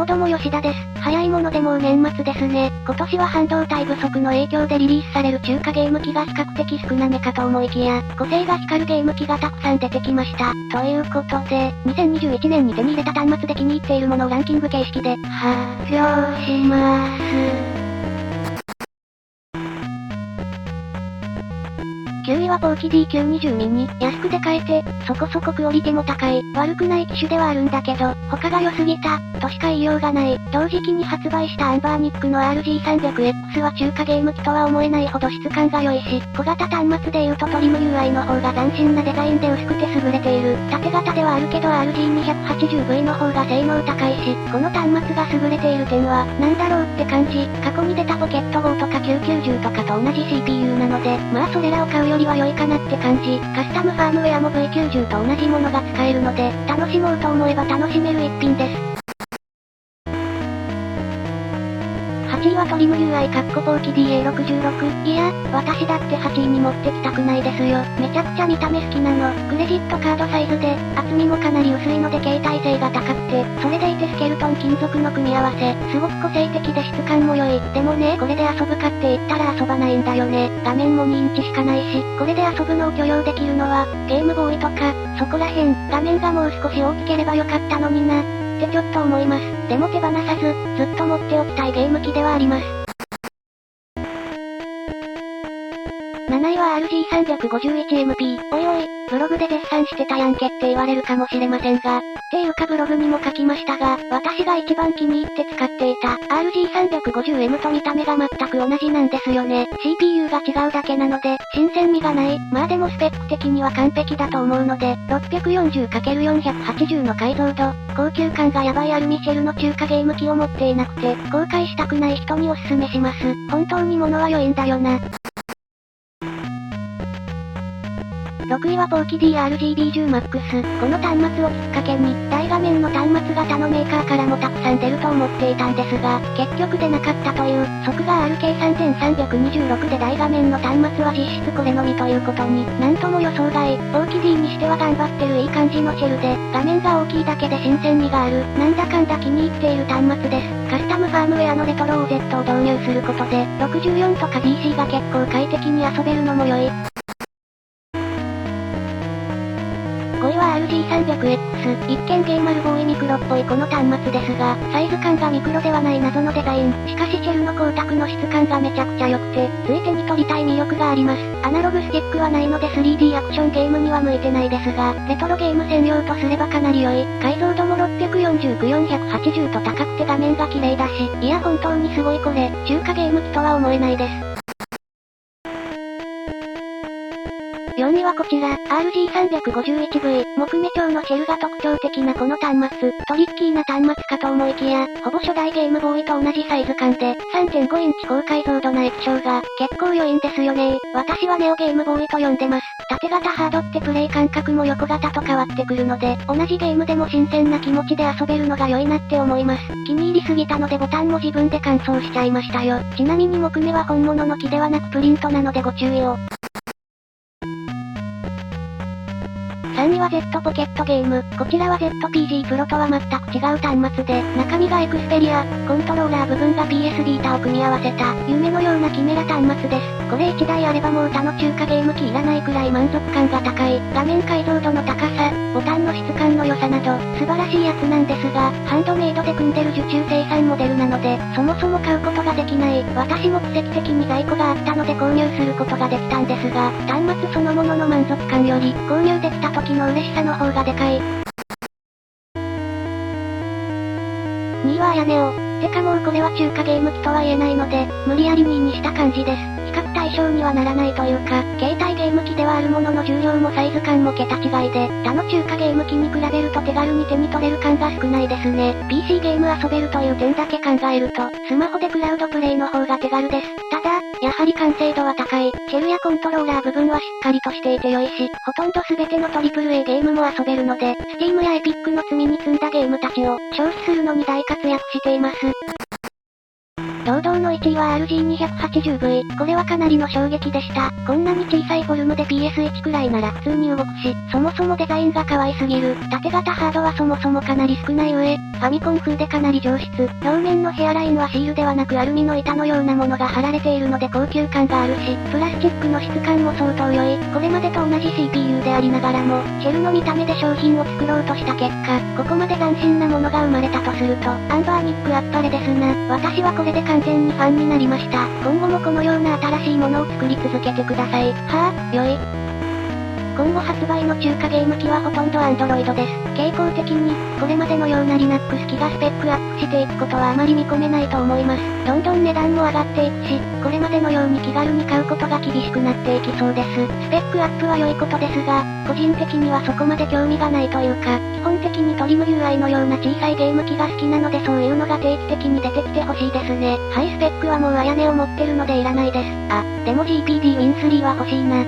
もども吉田です。早いものでもう年末ですね。今年は半導体不足の影響でリリースされる中華ゲーム機が比較的少なめかと思いきや、個性が光るゲーム機がたくさん出てきました。ということで、2021年に手に入れた端末で気に入っているものをランキング形式で発表します。9位はポーキ D920 ミニ。安くで買えて、そこそこクオリティも高い。悪くない機種ではあるんだけど、他が良すぎた、としか言いようがない。同時期に発売したアンバーニックの RG300X は中華ゲーム機とは思えないほど質感が良いし、小型端末で言うとトリム UI の方が斬新なデザインで薄くて優れている。縦型ではあるけど RG280V の方が性能高いし、この端末が優れている点は、なんだろうって感じ。過去に出たポケット GO とか990とかと同じ CPU なので、まあそれらを買うよりは良いかなって感じ。カスタムファームウェアも V90 と同じものが使えるので、楽しもうと思えば楽しめる一品です。8位はトリム UI ポーキ DA66。いや、私だって8位に持ってきたくないですよ。めちゃくちゃ見た目好きなの。クレジットカードサイズで、厚みもかなり薄いので携帯性が高くて、それでいてスケルトン金属の組み合わせ、すごく個性的で質感も良い。でもね、これで遊ぶかって言ったら遊ばないんだよね。画面も2インチしかないし、これで遊ぶのを許容できるのは、ゲームボーイとか、そこら辺、画面がもう少し大きければよかったのにな。ってちょっと思います。でも手放さず、ずっと持っておきたいゲーム機ではあります。7位は RG351MP。おいおい、ブログで絶賛してたやんけって言われるかもしれませんが、っていうかブログにも書きましたが、私が一番気に入って使っていた RG350M と見た目が全く同じなんですよね。CPU が違うだけなので、新鮮味がない。まあでもスペック的には完璧だと思うので、640×480 の解像度、高級感がヤバいアルミシェルの中華ゲーム機を持っていなくて、後悔したくない人におすすめします。本当に物は良いんだよな。6位はポーキ DRGB10MAX。この端末をきっかけに、大画面の端末型のメーカーからもたくさん出ると思っていたんですが、結局出なかったという、即が RK3326 で大画面の端末は実質これのみということに、なんとも予想外。ポーキ D にしては頑張ってるいい感じのシェルで、画面が大きいだけで新鮮味がある、なんだかんだ気に入っている端末です。カスタムファームウェアのレトロ OZ を導入することで、64とか DC が結構快適に遊べるのも良い。5位は RG300X。一見ゲーマルボーイミクロっぽいこの端末ですが、サイズ感がミクロではない謎のデザイン。しかしシェルの光沢の質感がめちゃくちゃ良くて、つい手に取りたい魅力があります。アナログスティックはないので 3D アクションゲームには向いてないですが、レトロゲーム専用とすればかなり良い。解像度も640×480と高くて画面が綺麗だし、いや本当にすごいこれ、中華ゲーム機とは思えないです。4位はこちら、RG351V、木目調のシェルが特徴的なこの端末、トリッキーな端末かと思いきや、ほぼ初代ゲームボーイと同じサイズ感で、3.5 インチ高解像度な液晶が、結構良いんですよね。私はネオゲームボーイと呼んでます。縦型ハードってプレイ感覚も横型と変わってくるので、同じゲームでも新鮮な気持ちで遊べるのが良いなって思います。気に入りすぎたのでボタンも自分で乾燥しちゃいましたよ。ちなみに木目は本物の木ではなくプリントなのでご注意を。3位は Z ポケットゲーム。こちらは ZPG Pro とは全く違う端末で、中身がエクスペリア、コントローラー部分が PS ビータを組み合わせた、夢のようなキメラ端末です。これ1台あればもう他の中華ゲーム機いらないくらい満足感が高い。画面解像度の高さ、ボタンの質感の良さなど、素晴らしいやつなんですが、ハンドメイドで組んでる受注生産モデルなので、そもそも買うことができない。私も奇跡的に在庫があったので購入することができたんですが、端末そのものの満足感より、購入できた時の嬉しさの方がでかい。2位はアヤネオ。てかもうこれは中華ゲーム機とは言えないので、無理やり2位にした感じです。比較対象にはならないというか、携帯ゲーム機ではあるものの重量もサイズ感も桁違いで、他の中華ゲーム機に比べると手軽に手に取れる感が少ないですね。PC ゲーム遊べるという点だけ考えると、スマホでクラウドプレイの方が手軽です。ただ、やはり完成度は高い。シェルやコントローラー部分はしっかりとしていて良いし、ほとんど全ての AAA ゲームも遊べるので、Steam や Epic の積みに積んだゲームたちを消費するのに大活躍しています。6堂々の1位は RG280V。これはかなりの衝撃でした。こんなに小さいフォルムで PS1 くらいなら普通に動くし、そもそもデザインが可愛すぎる。縦型ハードはそもそもかなり少ない上、ファミコン風でかなり上質。表面のヘアラインはシールではなくアルミの板のようなものが貼られているので高級感があるし、プラスチックの質感も相当良い。これまでと同じ CPU でありながらも、シェルの見た目で商品を作ろうとした結果、ここまで斬新なものが生まれたとすると、アンバーニックあっぱれですな。私はこれで完全にファンになりました。今後もこのような新しいものを作り続けてください。はぁ、良い。今後発売の中華ゲーム機はほとんど Android です。傾向的に、これまでのような Linux 機がスペックアップしていくことはあまり見込めないと思います。どんどん値段も上がっていくし、これまでのように気軽に買うことが厳しくなっていきそうです。スペックアップは良いことですが、個人的にはそこまで興味がないというか、基本的にトリム UI のような小さいゲーム機が好きなのでそういうのが定期的に出てきてほしいですね。ハイスペックはもうあやねを持ってるのでいらないです。あ、でも GPD Win3 は欲しいな。